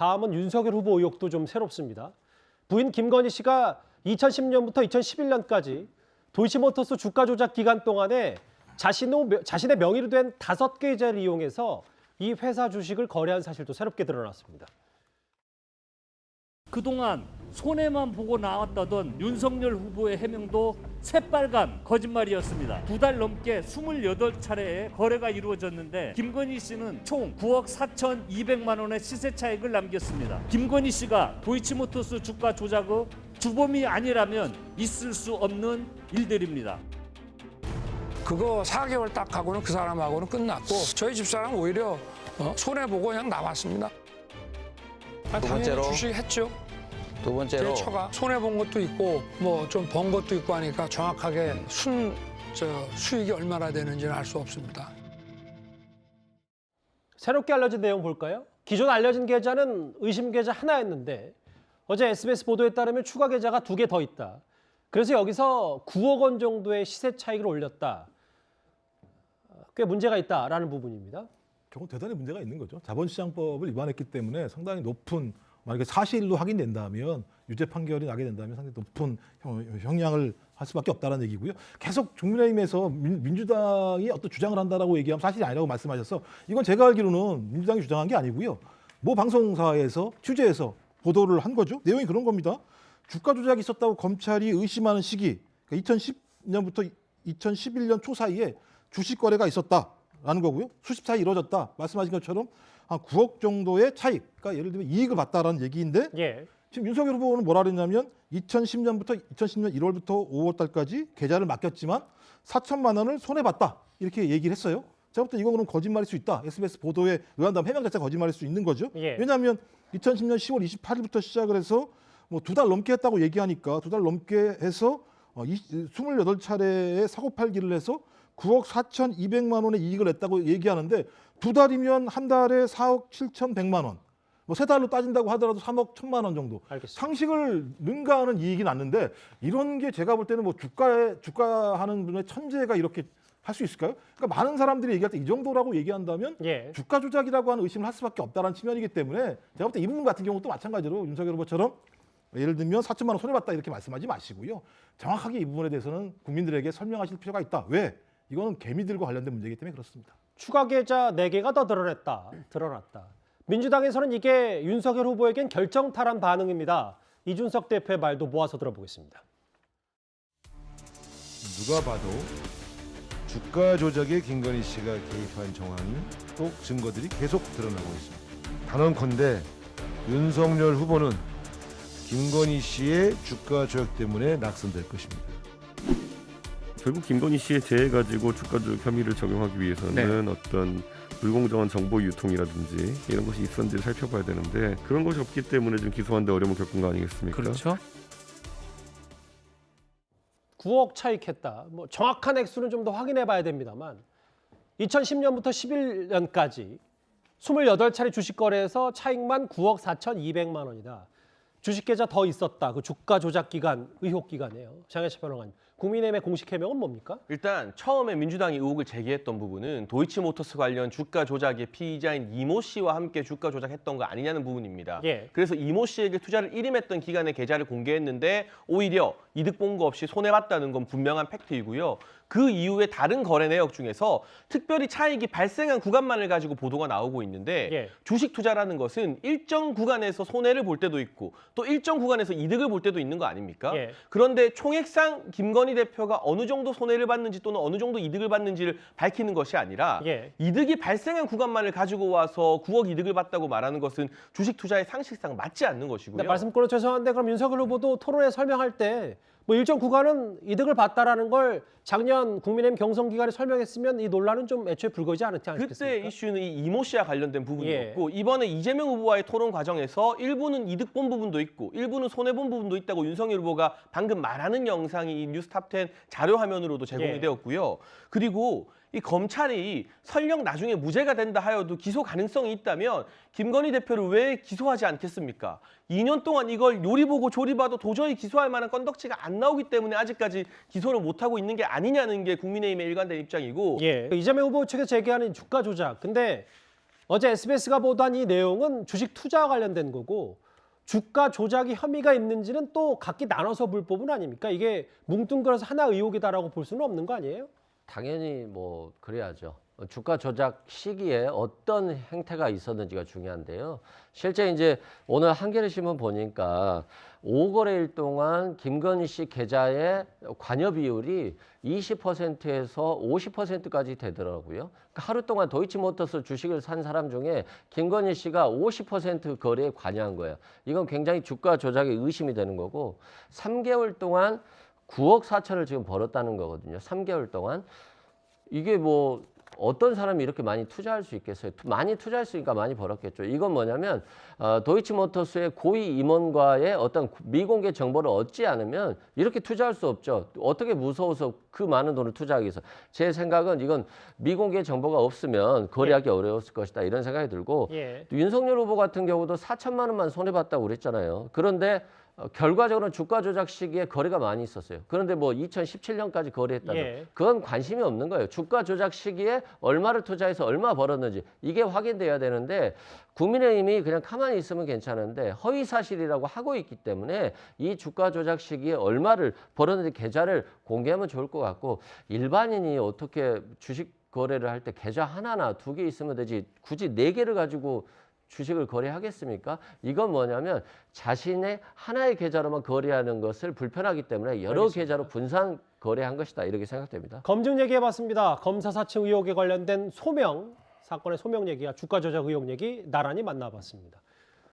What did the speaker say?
다음은 윤석열 후보 의혹도 좀 새롭습니다. 부인 김건희 씨가 2010년부터 2011년까지 도이치모터스 주가 조작 기간 동안에 자신의 명의로 된 5개 계좌를 이용해서 이 회사 주식을 거래한 사실도 새롭게 드러났습니다. 그동안 손해만 보고 나왔다던 윤석열 후보의 해명도 새빨간 거짓말이었습니다. 2달 넘게 28차례의 거래가 이루어졌는데 김건희 씨는 총 9억 4,200만 원의 시세 차익을 남겼습니다. 김건희 씨가 도이치모터스 주가 조작의 주범이 아니라면 있을 수 없는 일들입니다. 그거 4개월 딱 하고는 그 사람하고는 끝났고 저희 집사람 오히려 손해보고 그냥 나왔습니다. 두 번째로 주식 했죠. 두 번째로 제 처가 손해본 것도 있고 뭐 좀 번 것도 있고 하니까 정확하게 수익이 얼마나 되는지는 알 수 없습니다. 새롭게 알려진 내용 볼까요? 기존 알려진 계좌는 의심 계좌 하나였는데 어제 SBS 보도에 따르면 추가 계좌가 2개 더 있다. 그래서 여기서 9억 원 정도의 시세 차익을 올렸다. 꽤 문제가 있다라는 부분입니다. 결국 대단히 문제가 있는 거죠. 자본시장법을 위반했기 때문에 상당히 높은, 만약에 사실로 확인된다면, 유죄 판결이 나게 된다면 상당히 높은 형량을 할 수밖에 없다는 얘기고요. 계속 국민의힘에서 민주당이 어떤 주장을 한다라고 얘기하면 사실이 아니라고 말씀하셔서, 이건 제가 알기로는 민주당이 주장한 게 아니고요. 모 방송사에서 취재해서 보도를 한 거죠. 내용이 그런 겁니다. 주가 조작이 있었다고 검찰이 의심하는 시기, 그러니까 2010년부터 2011년 초 사이에 주식 거래가 있었다라는 거고요. 수십 차이 이루어졌다. 말씀하신 것처럼 한 9억 정도의 차익, 그러니까 예를 들면 이익을 봤다라는 얘기인데 지금 윤석열 후보는 뭐라 그랬냐면 2010년 1월부터 5월 달까지 계좌를 맡겼지만 4천만 원을 손해봤다. 이렇게 얘기를 했어요. 제가 볼 때 이거 그럼 거짓말일 수 있다. SBS 보도에 의한다면 해명 자체가 거짓말일 수 있는 거죠. 왜냐하면 2010년 10월 28일부터 시작을 해서 뭐 2달 넘게 했다고 얘기하니까 2달 넘게 해서 28차례의 사고 팔기를 해서 9억 4,200만 원의 이익을 냈다고 얘기하는데 2달이면 한 달에 4억 7,100만 원. 뭐 3달로 따진다고 하더라도 3억 1,000만 원 정도. 알겠습니다. 상식을 능가하는 이익이 났는데 이런 게 제가 볼 때는 뭐 주가하는 분의 천재가 이렇게 할 수 있을까요? 그러니까 많은 사람들이 얘기할 때 이 정도라고 얘기한다면 주가 조작이라고 하는 의심을 할 수밖에 없다는 측면이기 때문에 제가 볼 때 이분 같은 경우도 마찬가지로 윤석열 후보처럼 예를 들면 4천만 원 손해봤다 이렇게 말씀하지 마시고요. 정확하게 이 부분에 대해서는 국민들에게 설명하실 필요가 있다. 왜? 이거는 개미들과 관련된 문제이기 때문에 그렇습니다. 추가 계좌 4개가 더 드러났다. 민주당에서는 이게 윤석열 후보에겐 결정타란 반응입니다. 이준석 대표의 말도 모아서 들어보겠습니다. 누가 봐도 주가 조작에 김건희 씨가 개입한 정황이 또 증거들이 계속 드러나고 있습니다. 단언컨대 윤석열 후보는 김건희 씨의 주가 조작 때문에 낙선될 것입니다. 결국 김건희 씨의 죄 가지고 주가 조작 혐의를 적용하기 위해서는 어떤 불공정한 정보 유통이라든지 이런 것이 있었는지 살펴봐야 되는데 그런 것이 없기 때문에 좀 기소하는데 어려움을 겪은 거 아니겠습니까? 그렇죠. 9억 차익했다. 뭐 정확한 액수는 좀 더 확인해 봐야 됩니다만 2010년부터 11년까지 28차례 주식 거래에서 차익만 9억 4,200만 원이다. 주식 계좌 더 있었다. 그 주가 조작 기간, 의혹 기간이에요. 장혜철 변호사님, 국민의힘의 공식 해명은 뭡니까? 일단 처음에 민주당이 의혹을 제기했던 부분은 도이치모터스 관련 주가 조작의 피의자인 이모 씨와 함께 주가 조작했던 거 아니냐는 부분입니다. 그래서 이모 씨에게 투자를 일임했던 기간의 계좌를 공개했는데 오히려 이득 본 거 없이 손해봤다는 건 분명한 팩트이고요. 그 이후에 다른 거래 내역 중에서 특별히 차익이 발생한 구간만을 가지고 보도가 나오고 있는데 주식 투자라는 것은 일정 구간에서 손해를 볼 때도 있고 또 일정 구간에서 이득을 볼 때도 있는 거 아닙니까? 그런데 총액상 김건희 대표가 어느 정도 손해를 봤는지 또는 어느 정도 이득을 봤는지를 밝히는 것이 아니라 이득이 발생한 구간만을 가지고 와서 9억 이득을 봤다고 말하는 것은 주식 투자의 상식상 맞지 않는 것이고요. 네, 말씀 끊어 죄송한데 그럼 윤석열 후보도 토론회 설명할 때 뭐 일정 구간은 이득을 봤다라는 걸 작년 국민의힘 경선 기간에 설명했으면 이 논란은 좀 애초에 불거지지 않겠습니까? 그때 이슈는 이 이모 씨와 관련된 부분이었고 이번에 이재명 후보와의 토론 과정에서 일부는 이득 본 부분도 있고 일부는 손해 본 부분도 있다고 윤석열 후보가 방금 말하는 영상이 이 뉴스탑10 자료 화면으로도 제공이 되었고요. 그리고 이 검찰이 설령 나중에 무죄가 된다 하여도 기소 가능성이 있다면 김건희 대표를 왜 기소하지 않겠습니까? 2년 동안 이걸 요리 보고 조리 봐도 도저히 기소할 만한 건덕지가 안 나오기 때문에 아직까지 기소를 못하고 있는 게 아니냐는 게 국민의힘의 일관된 입장이고 이재명 후보 측에서 제기하는 주가 조작. 근데 어제 SBS가 보도한 이 내용은 주식 투자와 관련된 거고 주가 조작이 혐의가 있는지는 또 각기 나눠서 볼 법은 아닙니까? 이게 뭉뚱그려서 하나 의혹이다라고 볼 수는 없는 거 아니에요? 당연히 뭐 그래야죠. 주가 조작 시기에 어떤 행태가 있었는지가 중요한데요. 실제 이제 오늘 한겨레 신문 보니까 5거래일 동안 김건희 씨 계좌의 관여 비율이 20%에서 50%까지 되더라고요. 그러니까 하루 동안 도이치모터스 주식을 산 사람 중에 김건희 씨가 50% 거래에 관여한 거예요. 이건 굉장히 주가 조작에 의심이 되는 거고 3개월 동안 9억 4천을 지금 벌었다는 거거든요. 3개월 동안. 이게 뭐 어떤 사람이 이렇게 많이 투자할 수 있겠어요? 많이 투자했으니까 많이 벌었겠죠. 이건 뭐냐면 도이치모터스의 고위 임원과의 어떤 미공개 정보를 얻지 않으면 이렇게 투자할 수 없죠. 어떻게 무서워서 그 많은 돈을 투자하기 위해서. 제 생각은 이건 미공개 정보가 없으면 거래하기 어려웠을 것이다 이런 생각이 들고 윤석열 후보 같은 경우도 4천만 원만 손해봤다고 그랬잖아요. 그런데 결과적으로는 주가 조작 시기에 거래가 많이 있었어요. 그런데 뭐 2017년까지 거래했다면 그건 관심이 없는 거예요. 주가 조작 시기에 얼마를 투자해서 얼마 벌었는지 이게 확인돼야 되는데 국민의힘이 그냥 가만히 있으면 괜찮은데 허위 사실이라고 하고 있기 때문에 이 주가 조작 시기에 얼마를 벌었는지 계좌를 공개하면 좋을 것 같고 일반인이 어떻게 주식 거래를 할 때 계좌 하나나 2개 있으면 되지 굳이 4개를 가지고 주식을 거래하겠습니까? 이건 뭐냐면 자신의 하나의 계좌로만 거래하는 것을 불편하기 때문에 여러 계좌로 분산 거래한 것이다. 이렇게 생각됩니다. 검증 얘기해봤습니다. 검사 사칭 의혹에 관련된 소명, 사건의 소명 얘기와 주가 조작 의혹 얘기 나란히 만나봤습니다.